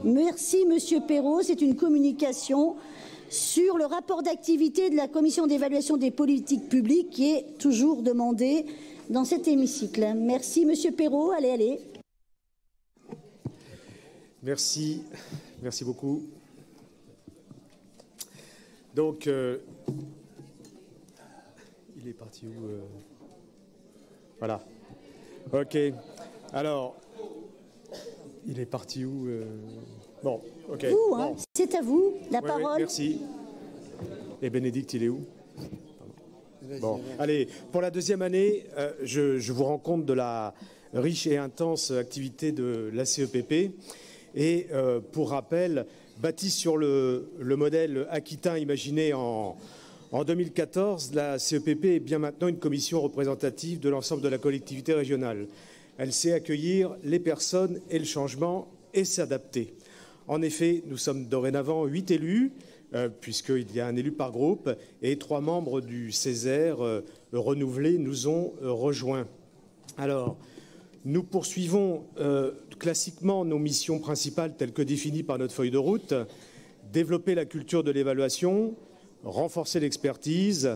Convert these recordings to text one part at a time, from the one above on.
Merci, Monsieur Perrault. C'est une communication sur le rapport d'activité de la Commission d'évaluation des politiques publiques qui est toujours demandé dans cet hémicycle. Merci, Monsieur Perrault. Allez, allez. Merci. Merci beaucoup. Donc, il est parti où Voilà. OK. Alors, il est parti où Bon, OK. Vous, hein, bon. C'est à vous, la Oui, parole. oui, merci. Et Bénédicte, il est où? Bon, allez, pour la deuxième année, je vous rends compte de la riche et intense activité de la CEPP. Et pour rappel, bâtie sur le modèle aquitain imaginé en 2014, la CEPP est bien maintenant une commission représentative de l'ensemble de la collectivité régionale. Elle sait accueillir les personnes et le changement et s'adapter. En effet, nous sommes dorénavant 8 élus, puisqu'il y a un élu par groupe, et 3 membres du Césaire renouvelés nous ont rejoints. Alors, nous poursuivons classiquement nos missions principales telles que définies par notre feuille de route, développer la culture de l'évaluation, renforcer l'expertise,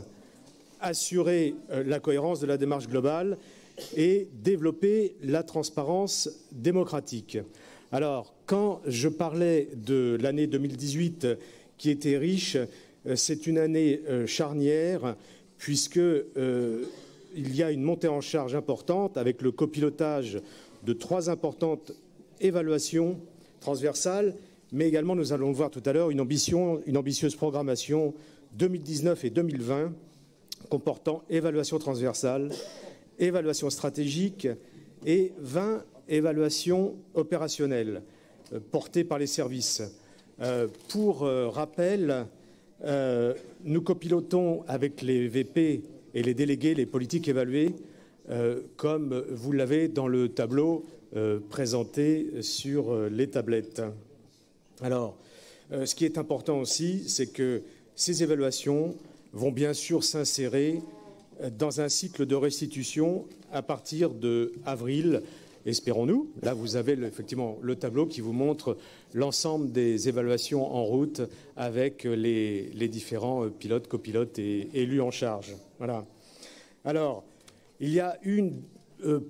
assurer la cohérence de la démarche globale et développer la transparence démocratique. Alors, quand je parlais de l'année 2018 qui était riche, c'est une année charnière puisque il y a une montée en charge importante avec le copilotage de 3 importantes évaluations transversales, mais également, nous allons le voir tout à l'heure, une ambitieuse programmation 2019 et 2020 comportant évaluation transversale, évaluation stratégique et 20 évaluations opérationnelles portées par les services. Pour rappel, nous copilotons avec les VP et les délégués, les politiques évaluées, comme vous l'avez dans le tableau présenté sur les tablettes. Alors, ce qui est important aussi, c'est que ces évaluations vont bien sûr s'insérer dans un cycle de restitution à partir d'avril, espérons-nous. Là, vous avez effectivement le tableau qui vous montre l'ensemble des évaluations en route avec les différents pilotes, copilotes et élus en charge. Voilà. Alors, il y a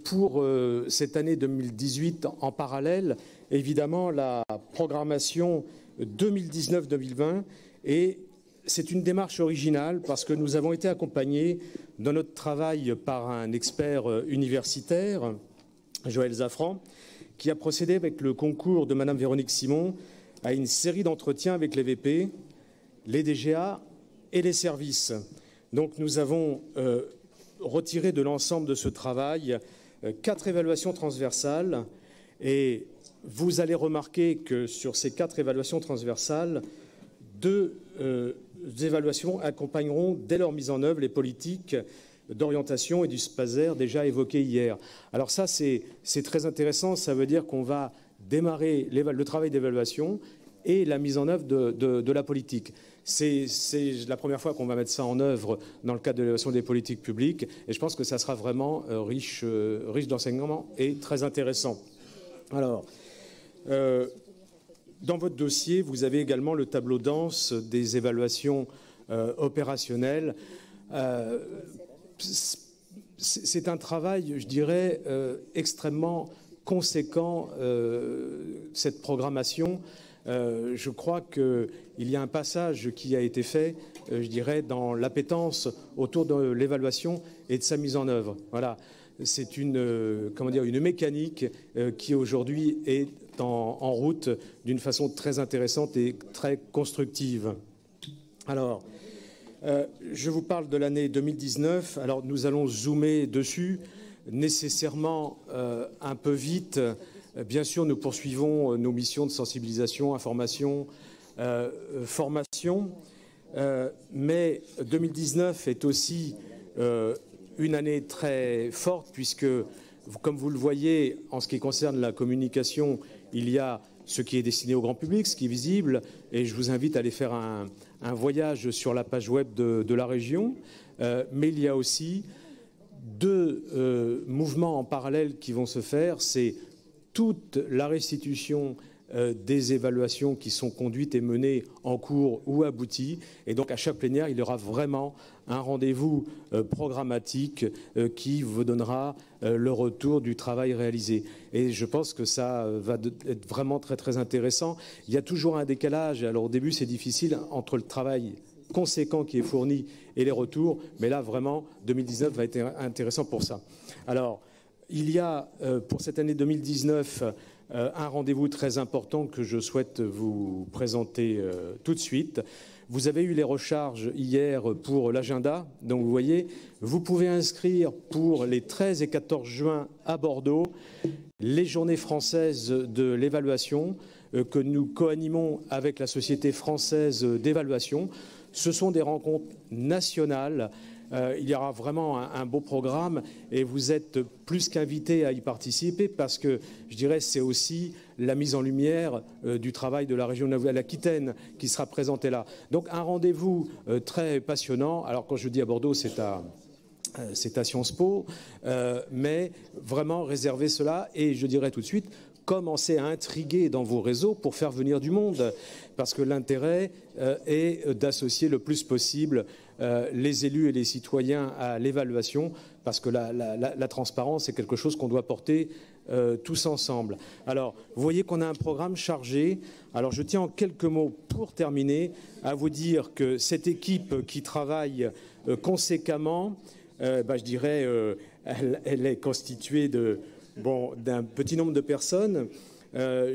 pour cette année 2018 en parallèle, évidemment, la programmation 2019-2020 et c'est une démarche originale parce que nous avons été accompagnés dans notre travail par un expert universitaire, Joël Zafran, qui a procédé avec le concours de Madame Véronique Simon à une série d'entretiens avec les VP, les DGA et les services. Donc nous avons retiré de l'ensemble de ce travail 4 évaluations transversales et vous allez remarquer que sur ces 4 évaluations transversales, 2 évaluations accompagneront dès leur mise en œuvre les politiques d'orientation et du SPASER déjà évoquées hier. Alors ça, c'est très intéressant. Ça veut dire qu'on va démarrer le travail d'évaluation et la mise en œuvre de la politique. C'est la première fois qu'on va mettre ça en œuvre dans le cadre de l'évaluation des politiques publiques et je pense que ça sera vraiment riche d'enseignements et très intéressant. Alors, dans votre dossier, vous avez également le tableau dense des évaluations opérationnelles. C'est un travail, je dirais, extrêmement conséquent, cette programmation. Je crois qu'il y a un passage qui a été fait, je dirais, dans l'appétence autour de l'évaluation et de sa mise en œuvre. Voilà. C'est une mécanique qui aujourd'hui est en route d'une façon très intéressante et très constructive. Alors, je vous parle de l'année 2019. Alors, nous allons zoomer dessus, nécessairement un peu vite. Bien sûr, nous poursuivons nos missions de sensibilisation, information, formation. Mais 2019 est aussi une année très forte puisque, comme vous le voyez, en ce qui concerne la communication, il y a ce qui est destiné au grand public, ce qui est visible, et je vous invite à aller faire un voyage sur la page web de la région. Mais il y a aussi 2 mouvements en parallèle qui vont se faire. C'est toute la restitution des évaluations qui sont conduites et menées en cours ou abouties. Et donc à chaque plénière, il y aura vraiment un rendez-vous programmatique qui vous donnera le retour du travail réalisé. Et je pense que ça va être vraiment très très intéressant. Il y a toujours un décalage. Alors au début, c'est difficile entre le travail conséquent qui est fourni et les retours. Mais là, vraiment, 2019 va être intéressant pour ça. Alors, il y a pour cette année 2019 un rendez-vous très important que je souhaite vous présenter tout de suite. Vous avez eu les recharges hier pour l'agenda. Donc vous voyez, vous pouvez inscrire pour les 13 et 14 juin à Bordeaux les journées françaises de l'évaluation que nous co-animons avec la Société française d'évaluation. Ce sont des rencontres nationales. Il y aura vraiment un beau programme et vous êtes plus qu'invités à y participer parce que, je dirais, c'est aussi la mise en lumière du travail de la région de l'Aquitaine qui sera présentée là. Donc un rendez-vous très passionnant. Alors quand je dis à Bordeaux, c'est à Sciences Po, mais vraiment réservez cela et je dirais tout de suite, commencez à intriguer dans vos réseaux pour faire venir du monde parce que l'intérêt est d'associer le plus possible les élus et les citoyens à l'évaluation parce que la transparence est quelque chose qu'on doit porter tous ensemble. Alors, vous voyez qu'on a un programme chargé. Alors, je tiens en quelques mots pour terminer à vous dire que cette équipe qui travaille conséquemment, je dirais, elle est constituée d'un petit nombre de personnes.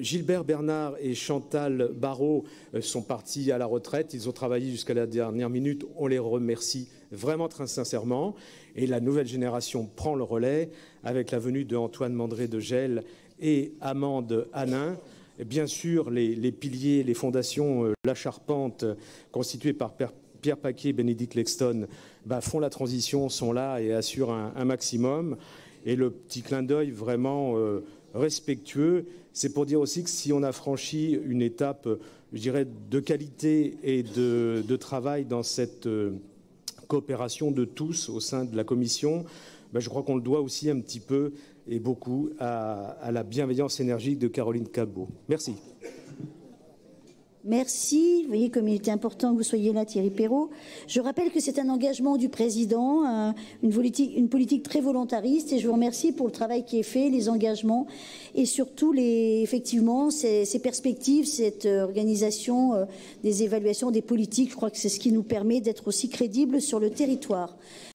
Gilbert Bernard et Chantal Barrault sont partis à la retraite. Ils ont travaillé jusqu'à la dernière minute. On les remercie vraiment très sincèrement. Et la nouvelle génération prend le relais avec la venue de Antoine Mandré de Gel et Amande Hanin. Et bien sûr, les piliers, les fondations, La Charpente, constituées par Pierre Paquet et Bénédicte Lexton, font la transition, sont là et assurent un maximum. Et le petit clin d'œil vraiment respectueux, c'est pour dire aussi que si on a franchi une étape, je dirais, de qualité et de travail dans cette coopération de tous au sein de la commission, je crois qu'on le doit aussi un petit peu et beaucoup à la bienveillance énergique de Caroline Cabot. Merci. Merci. Vous voyez comme il était important que vous soyez là, Thierry Perrault. Je rappelle que c'est un engagement du président, une politique très volontariste, et je vous remercie pour le travail qui est fait, les engagements, et surtout effectivement ces perspectives, cette organisation des évaluations des politiques. Je crois que c'est ce qui nous permet d'être aussi crédibles sur le territoire.